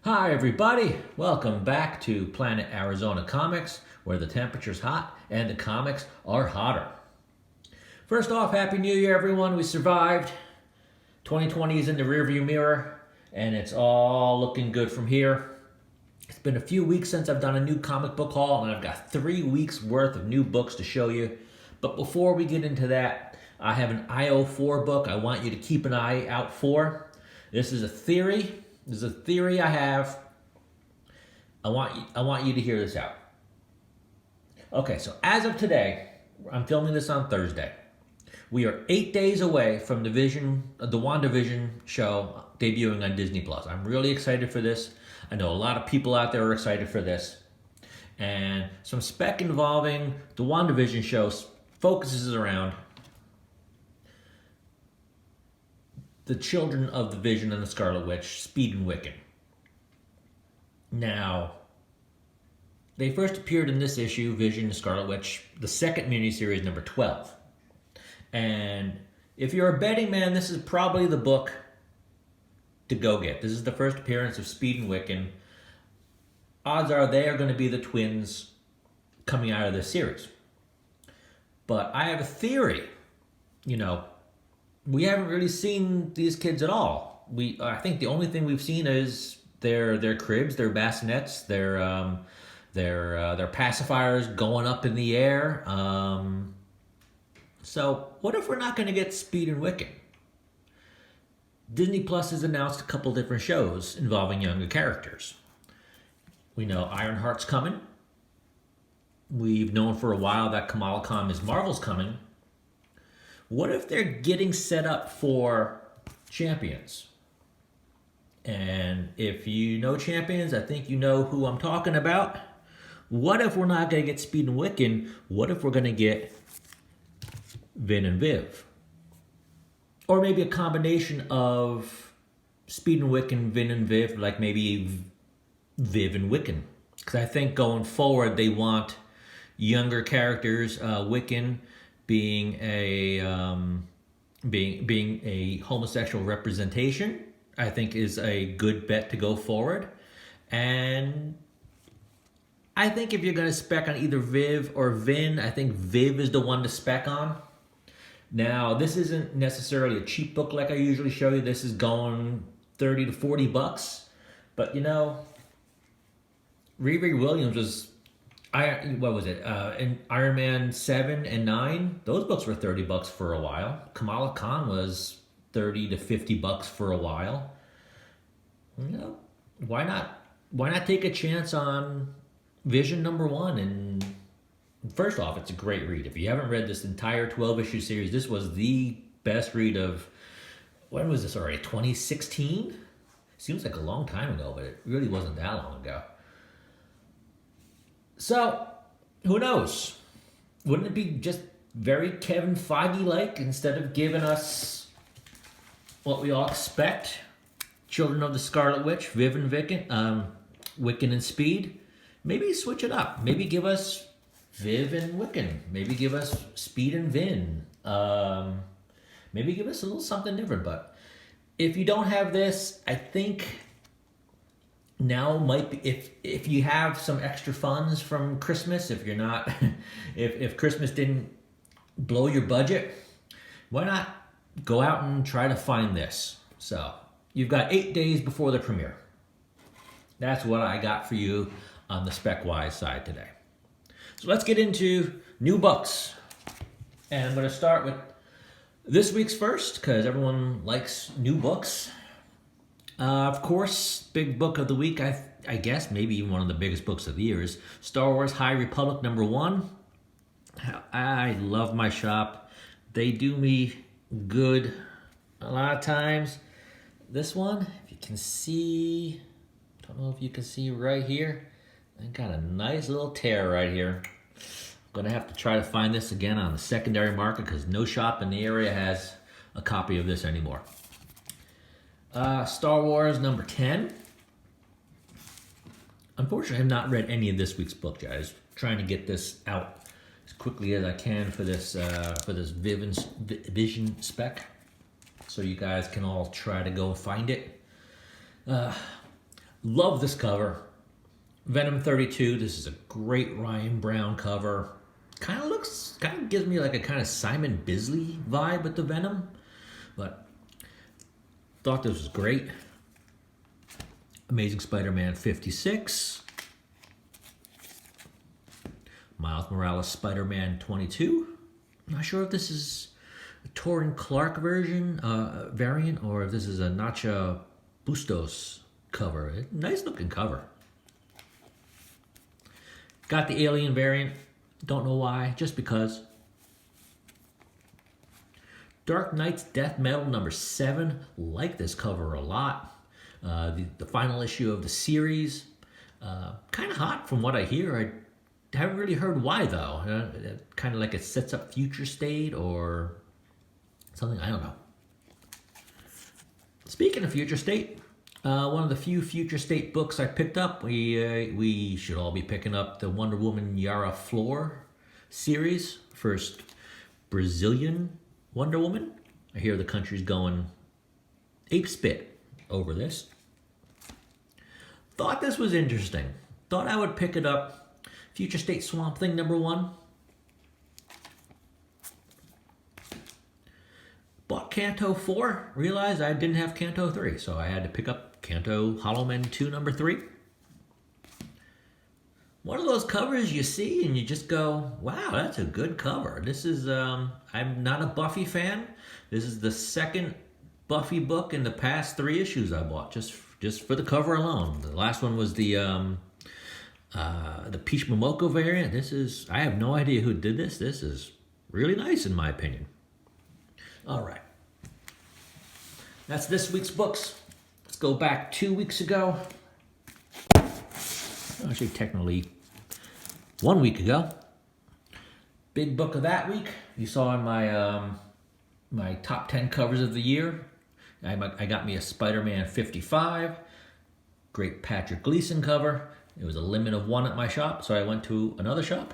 Hi everybody, welcome back to Planet Arizona Comics, where the temperature's hot and the comics are hotter. First off, Happy New Year everyone, we survived. 2020 is in the rearview mirror, and it's all looking good from here. It's been a few weeks since I've done a new comic book haul, and I've got 3 weeks worth of new books to show you. But before we get into that, I have an IO4 book I want you to keep an eye out for. This is a theory. This is a theory I have. I want you to hear this out. Okay, so as of today, I'm filming this on Thursday. We are 8 days away from the WandaVision show debuting on Disney Plus. I'm really excited for this. I know a lot of people out there are excited for this. And some spec involving the WandaVision show focuses around the children of the Vision and the Scarlet Witch, Speed and Wiccan. Now, they first appeared in this issue, Vision and Scarlet Witch, the second miniseries, number 12. And if you're a betting man, this is probably the book to go get. This is the first appearance of Speed and Wiccan. Odds are they are going to be the twins coming out of this series. But I have a theory, we haven't really seen these kids at all. I think the only thing we've seen is their cribs, their bassinets, their pacifiers going up in the air. So what if we're not going to get Speed and Wiccan? Disney Plus has announced a couple different shows involving younger characters. We know Ironheart's coming. We've known for a while that Kamala Khan Ms. Marvel's coming. What if they're getting set up for Champions? And if you know Champions, I think you know who I'm talking about. What if we're not going to get Speed and Wiccan? What if we're going to get Vin and Viv? Or maybe a combination of Speed and Wiccan, Vin and Viv, like maybe Viv and Wiccan. Because I think going forward, they want younger characters, Wiccan being a homosexual representation, I think is a good bet to go forward. And I think if you're going to spec on either Viv or Vin, I think Viv is the one to spec on. Now, this isn't necessarily a cheap book like I usually show you. This is going $30 to $40. But Riri Williams was, in Iron Man 7 and 9, those books were $30 for a while. Kamala Khan was $30 to $50 for a while. Why not take a chance on Vision number 1? And first off, it's a great read. If you haven't read this entire 12-issue series, this was the best read of, when was this already, 2016? Seems like a long time ago, but it really wasn't that long ago. So, who knows? Wouldn't it be just very Kevin Feige-like, instead of giving us what we all expect? Children of the Scarlet Witch, Viv and Wiccan and Speed. Maybe switch it up. Maybe give us Viv and Wiccan. Maybe give us Speed and Vin. Maybe give us a little something different. But if you don't have this, I think now might be, if you have some extra funds from Christmas, if you're not, if Christmas didn't blow your budget, why not go out and try to find this? So you've got 8 days before the premiere. That's what I got for you on the spec-wise side today. So let's get into new books. And I'm going to start with this week's first, because everyone likes new books. Of course, big book of the week, I guess, maybe even one of the biggest books of the year, is Star Wars High Republic number 1. I love my shop. They do me good a lot of times. This one, if you can see, don't know if you can see right here, I got a nice little tear right here. I'm going to have to try to find this again on the secondary market, because no shop in the area has a copy of this anymore. Star Wars number 10. Unfortunately, I have not read any of this week's book, guys. Trying to get this out as quickly as I can for this Vision spec, so you guys can all try to go find it. Love this cover. Venom 32. This is a great Ryan Brown cover. Kind of gives me like a kind of Simon Bisley vibe with the Venom, but thought this was great. Amazing Spider-Man 56. Miles Morales Spider-Man 22. I'm not sure if this is a Torrin Clark variant, or if this is a Nacha Bustos cover. Nice looking cover. Got the Alien variant. Don't know why, just because. Dark Knight's Death Metal number 7. Like this cover a lot. The final issue of the series. Kind of hot from what I hear. I haven't really heard why though. Kind of like it sets up Future State or something. I don't know. Speaking of Future State, one of the few Future State books I picked up. We should all be picking up the Wonder Woman Yara Flor series. First Brazilian Wonder Woman. I hear the country's going ape spit over this. Thought this was interesting. Thought I would pick it up. Future State Swamp Thing number 1. Bought Canto 4. Realized I didn't have Canto 3, so I had to pick up Canto Hollow Men 2 number 3. One of those covers you see and you just go, wow, that's a good cover. This is, I'm not a Buffy fan. This is the second Buffy book in the past 3 issues I bought, just for the cover alone. The last one was the Peach Momoko variant. I have no idea who did this. This is really nice in my opinion. All right. That's this week's books. Let's go back 2 weeks ago. Actually, technically, 1 week ago. Big book of that week. You saw in my top 10 covers of the year. I got me a Spider-Man 55. Great Patrick Gleason cover. It was a limit of 1 at my shop, so I went to another shop.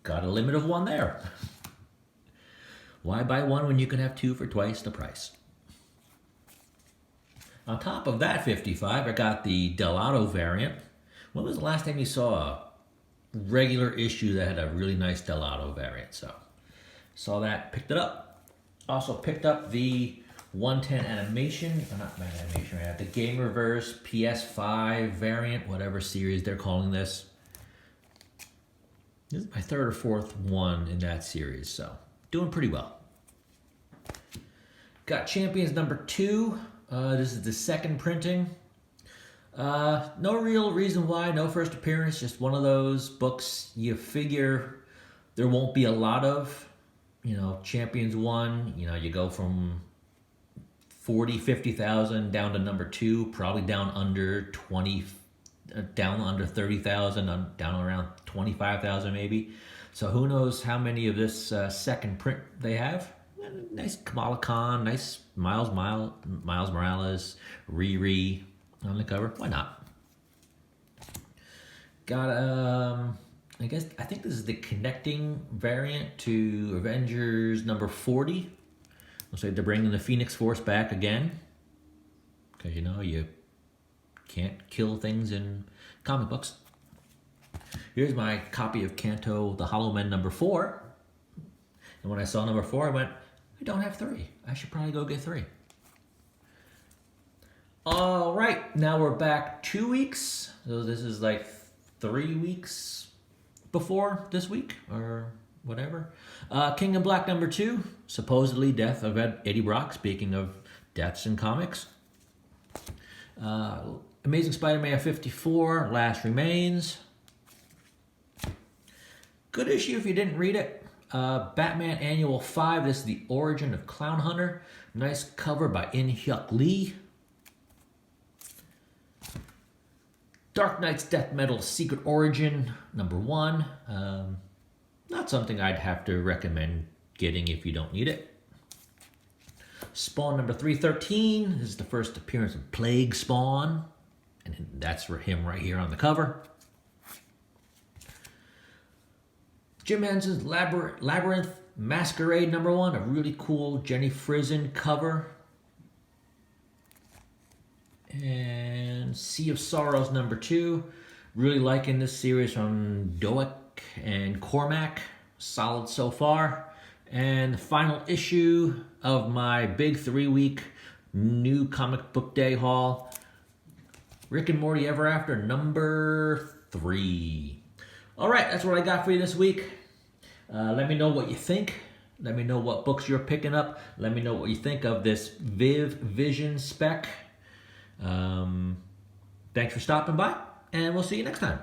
Got a limit of 1 there. Why buy 1 when you can have 2 for twice the price? On top of that 55, I got the Delato variant. When was the last time you saw a regular issue that had a really nice Delato variant? So, saw that, picked it up. Also picked up the 110 animation, not animation, right? The Gamerverse PS5 variant, whatever series they're calling this. This is my 3rd or 4th one in that series, so doing pretty well. Got Champions number 2. This is the 2nd printing. No real reason why, no first appearance, just one of those books you figure there won't be a lot of. You know, Champions 1, you go from 40, 50,000 down to number 2, probably down under 20, down under 30,000, down around 25,000 maybe. So who knows how many of this 2nd print they have. Nice Kamala Khan, nice Miles Morales, Riri on the cover. Why not? Got I think this is the connecting variant to Avengers number 40. Looks like they're bringing the Phoenix Force back again. Because, you can't kill things in comic books. Here's my copy of Canto, the Hollow Men number 4. And when I saw number 4, I went, I don't have 3. I should probably go get 3. All right, now we're back 2 weeks. So this is like 3 weeks before this week, or whatever. King in Black number 2, supposedly death of Eddie Brock, speaking of deaths in comics. Amazing Spider-Man 54, Last Remains. Good issue if you didn't read it. Batman Annual 5, this is the origin of Clown Hunter. Nice cover by In-Hyuk Lee. Dark Knight's Death Metal Secret Origin, number 1. Not something I'd have to recommend getting if you don't need it. Spawn number 313. This is the first appearance of Plague Spawn. And that's for him right here on the cover. Jim Henson's Labyrinth Masquerade number 1. A really cool Jenny Frison cover. And Sea of Sorrows #2. Really liking this series from Doak and Cormac. Solid so far. And the final issue of my big 3-week new comic book day haul. Rick and Morty Ever After #3. All right, that's what I got for you this week. Let me know what you think. Let me know what books you're picking up. Let me know what you think of this Vision spec. Thanks for stopping by, and we'll see you next time.